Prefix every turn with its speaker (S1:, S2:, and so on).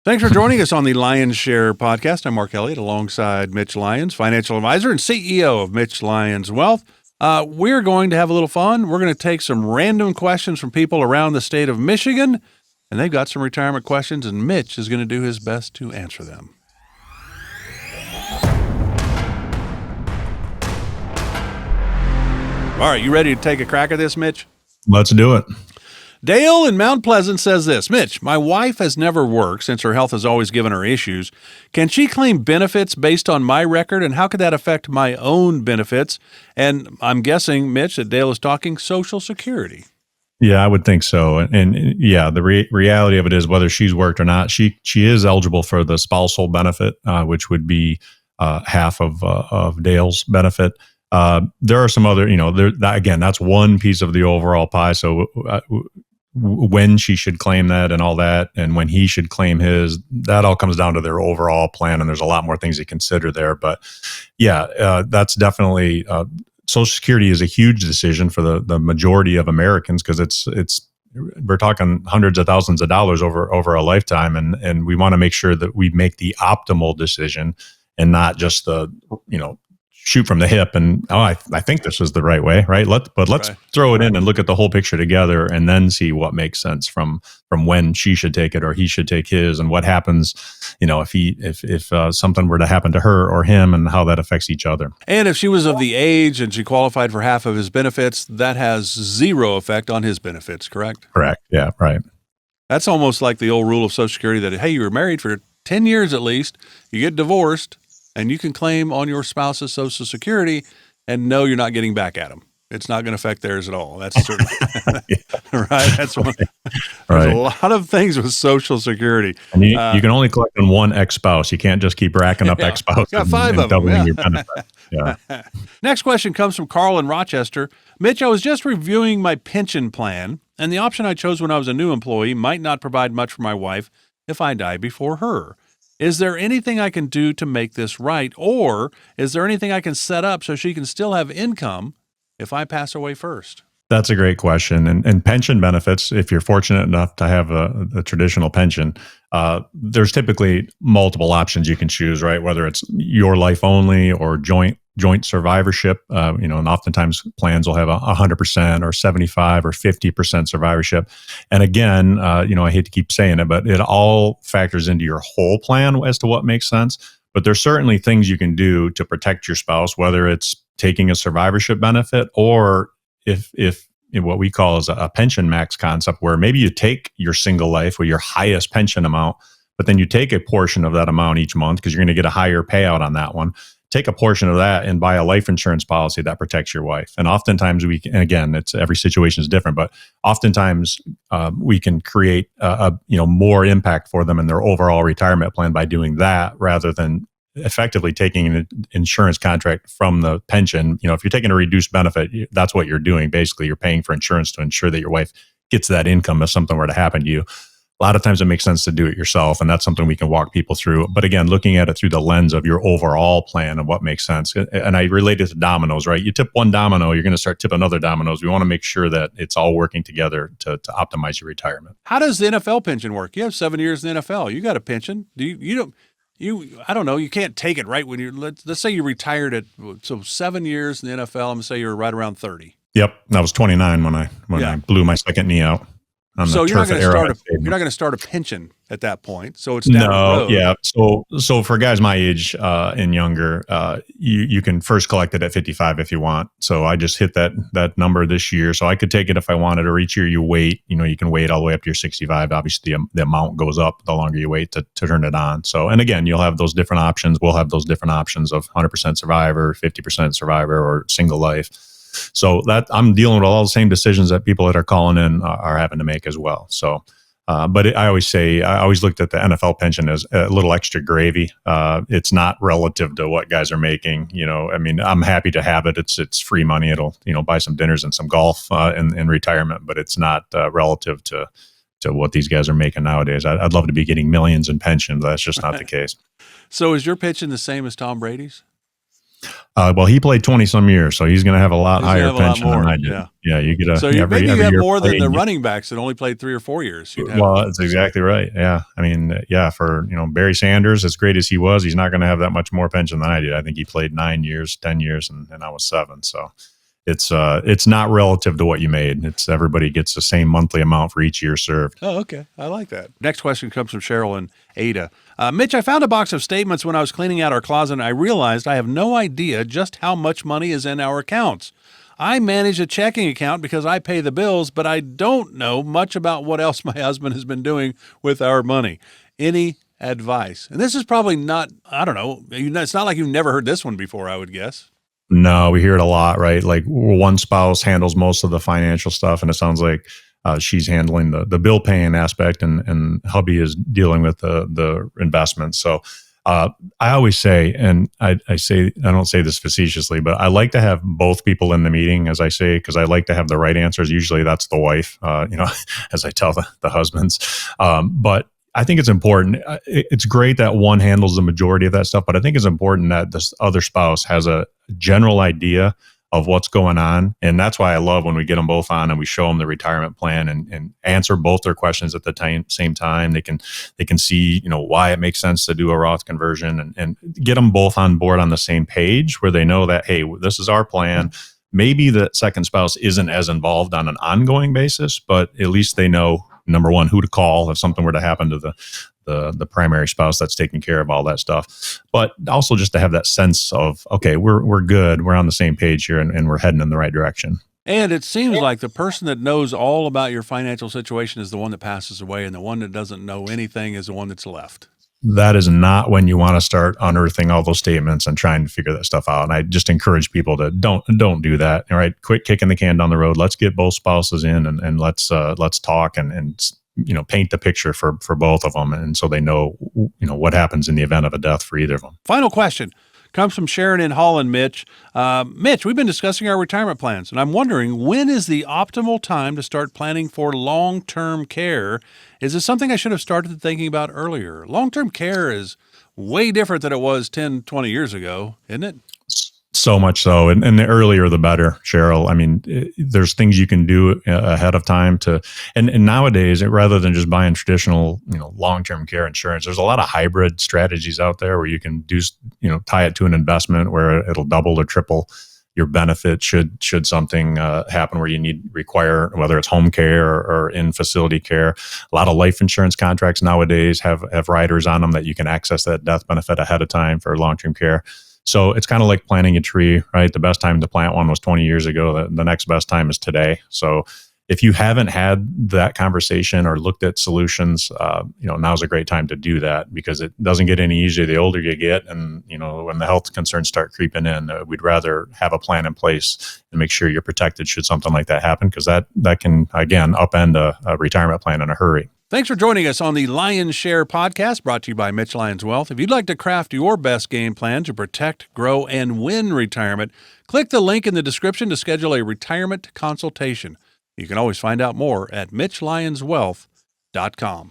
S1: Thanks for joining us on the Lyons Share podcast. I'm Mark Elliott alongside Mitch Lyons, financial advisor and CEO of Mitch Lyons Wealth. We're going to have a little fun. We're going to take some random questions from people around the state of Michigan, and they've got some retirement questions, and Mitch is going to do his best to answer them. All right, you ready to take a crack at this, Mitch?
S2: Let's do it.
S1: Dale in Mount Pleasant says this: Mitch, my wife has never worked since her health has always given her issues. Can she claim benefits based on my record, and how could that affect my own benefits? And I'm guessing, Mitch, that Dale is talking Social Security.
S2: Yeah, I would think so. And yeah, the reality of it is whether she's worked or not, she is eligible for the spousal benefit, which would be half of Dale's benefit. There are some other, again, that's one piece of the overall pie. So when she should claim that and all that, and when he should claim his, that all comes down to their overall plan. And there's a lot more things to consider there. But yeah, that's definitely, Social Security is a huge decision for the majority of Americans, because we're talking hundreds of thousands of dollars over a lifetime. And we want to make sure that we make the optimal decision and not just shoot from the hip and, I think this is the right way, right? Let's throw it in and look at the whole picture together, and then see what makes sense from when she should take it or he should take his, and what happens, if something were to happen to her or him, and how that affects each other.
S1: And if she was of the age and she qualified for half of his benefits, that has zero effect on his benefits, correct?
S2: Correct. Yeah, right.
S1: That's almost like the old rule of Social Security that, hey, you were married for 10 years at least, you get divorced, and you can claim on your spouse's Social Security and know you're not getting back at them. It's not going to affect theirs at all. That's certainly right. That's one. There's a lot of things with Social Security.
S2: And you can only collect on one ex-spouse. You can't just keep racking up ex-spouses.
S1: Got five
S2: and
S1: of them.
S2: doubling your benefit. Yeah.
S1: Next question comes from Carl in Rochester. Mitch, I was just reviewing my pension plan, and the option I chose when I was a new employee might not provide much for my wife if I die before her. Is there anything I can do to make this right? Or is there anything I can set up so she can still have income if I pass away first?
S2: That's a great question. And pension benefits, if you're fortunate enough to have a traditional pension, there's typically multiple options you can choose, right? Whether it's your life only or joint survivorship, and oftentimes plans will have 100% or 75 or 50% survivorship. And again, I hate to keep saying it, but it all factors into your whole plan as to what makes sense. But there's certainly things you can do to protect your spouse, whether it's taking a survivorship benefit, or if what we call is a pension max concept, where maybe you take your single life or your highest pension amount, but then you take a portion of that amount each month because you're going to get a higher payout on that one. Take a portion of that and buy a life insurance policy that protects your wife. And oftentimes every situation is different, but oftentimes we can create more impact for them in their overall retirement plan by doing that, rather than effectively taking an insurance contract from the pension. If you're taking a reduced benefit, that's what you're doing. Basically, you're paying for insurance to ensure that your wife gets that income if something were to happen to you. A lot of times it makes sense to do it yourself, and that's something we can walk people through. But again, looking at it through the lens of your overall plan and what makes sense. And I relate it to dominoes, right? You tip one domino, you're going to start tipping other dominoes. We want to make sure that it's all working together to optimize your retirement.
S1: How does the NFL pension work? You have 7 years in the NFL. You got a pension. I don't know. You can't take it right when you're, let's say you retired at, 7 years in the NFL. I'm going to say you're right around 30.
S2: Yep. I was 29 when I blew my second knee out.
S1: So you're not going to start a pension at that point. So it's down the road.
S2: Yeah. So for guys my age and younger, you can first collect it at 55 if you want. So I just hit that number this year. So I could take it if I wanted, or each year you wait. You can wait all the way up to your 65. Obviously, the amount goes up the longer you wait to turn it on. So, and again, you'll have those different options. We'll have those different options of 100% survivor, 50% survivor, or single life. So that I'm dealing with all the same decisions that people that are calling in are having to make as well. So, but I always looked at the NFL pension as a little extra gravy. It's not relative to what guys are making. I'm happy to have it. It's free money. It'll, buy some dinners and some golf in retirement, but it's not relative to what these guys are making nowadays. I'd love to be getting millions in pension, but that's just not the case.
S1: So is your pension the same as Tom Brady's?
S2: Well, he played 20 some years, so he's going to have a lot
S1: He's gonna
S2: higher
S1: have a lot
S2: pension than
S1: more.
S2: I did.
S1: Yeah.
S2: Yeah, you get
S1: So
S2: every
S1: maybe you have
S2: year
S1: more than
S2: played,
S1: the running backs that only played 3 or 4 years. You'd have,
S2: well, that's exactly right. Yeah. I mean, yeah, for, Barry Sanders, as great as he was, he's not going to have that much more pension than I did. I think he played 9 years, 10 years, and I was 7. So it's not relative to what you made. It's everybody gets the same monthly amount for each year served.
S1: Oh, okay. I like that. Next question comes from Cheryl and Ada. Mitch, I found a box of statements when I was cleaning out our closet, and I realized I have no idea just how much money is in our accounts. I manage a checking account because I pay the bills, but I don't know much about what else my husband has been doing with our money. Any advice? And this is probably not, I don't know, it's not like you've never heard this one before, I would guess.
S2: No, we hear it a lot, right? Like one spouse handles most of the financial stuff, and it sounds like she's handling the bill paying aspect, and hubby is dealing with the investments. So I always say, and I don't say this facetiously, but I like to have both people in the meeting, as I say, because I like to have the right answers. Usually that's the wife, as I tell the husbands. But I think it's important. It's great that one handles the majority of that stuff, but I think it's important that this other spouse has a general idea of what's going on. And that's why I love when we get them both on and we show them the retirement plan and answer both their questions at the same time. They can see, why it makes sense to do a Roth conversion and get them both on board on the same page where they know that, hey, this is our plan. Maybe the second spouse isn't as involved on an ongoing basis, but at least they know, number one, who to call if something were to happen to the primary spouse that's taking care of all that stuff. But also just to have that sense of, okay, we're good. We're on the same page here and we're heading in the right direction.
S1: And it seems like the person that knows all about your financial situation is the one that passes away, and the one that doesn't know anything is the one that's left.
S2: That is not when you want to start unearthing all those statements and trying to figure that stuff out. And I just encourage people to don't do that. All right, quit kicking the can down the road. Let's get both spouses in and let's talk and paint the picture for both of them, and so they know what happens in the event of a death for either of them.
S1: Final question comes from Sharon in Holland. Mitch, we've been discussing our retirement plans, and I'm wondering, when is the optimal time to start planning for long-term care? Is this something I should have started thinking about earlier? Long-term care is way different than it was 10, 20 years ago, isn't it?
S2: So much so. And the earlier, the better, Cheryl. I mean, there's things you can do ahead of time and nowadays, rather than just buying traditional, long-term care insurance, there's a lot of hybrid strategies out there where you can do, tie it to an investment where it'll double or triple your benefit should something happen where you require, whether it's home care or in facility care. A lot of life insurance contracts nowadays have riders on them that you can access that death benefit ahead of time for long-term care. So it's kind of like planting a tree, right? The best time to plant one was 20 years ago. The next best time is today. So if you haven't had that conversation or looked at solutions, now's a great time to do that, because it doesn't get any easier the older you get. And, when the health concerns start creeping in, we'd rather have a plan in place and make sure you're protected should something like that happen, because that can, again, upend a retirement plan in a hurry.
S1: Thanks for joining us on the Lyons Share podcast, brought to you by Mitch Lyons Wealth. If you'd like to craft your best game plan to protect, grow, and win retirement, click the link in the description to schedule a retirement consultation. You can always find out more at MitchLyonsWealth.com.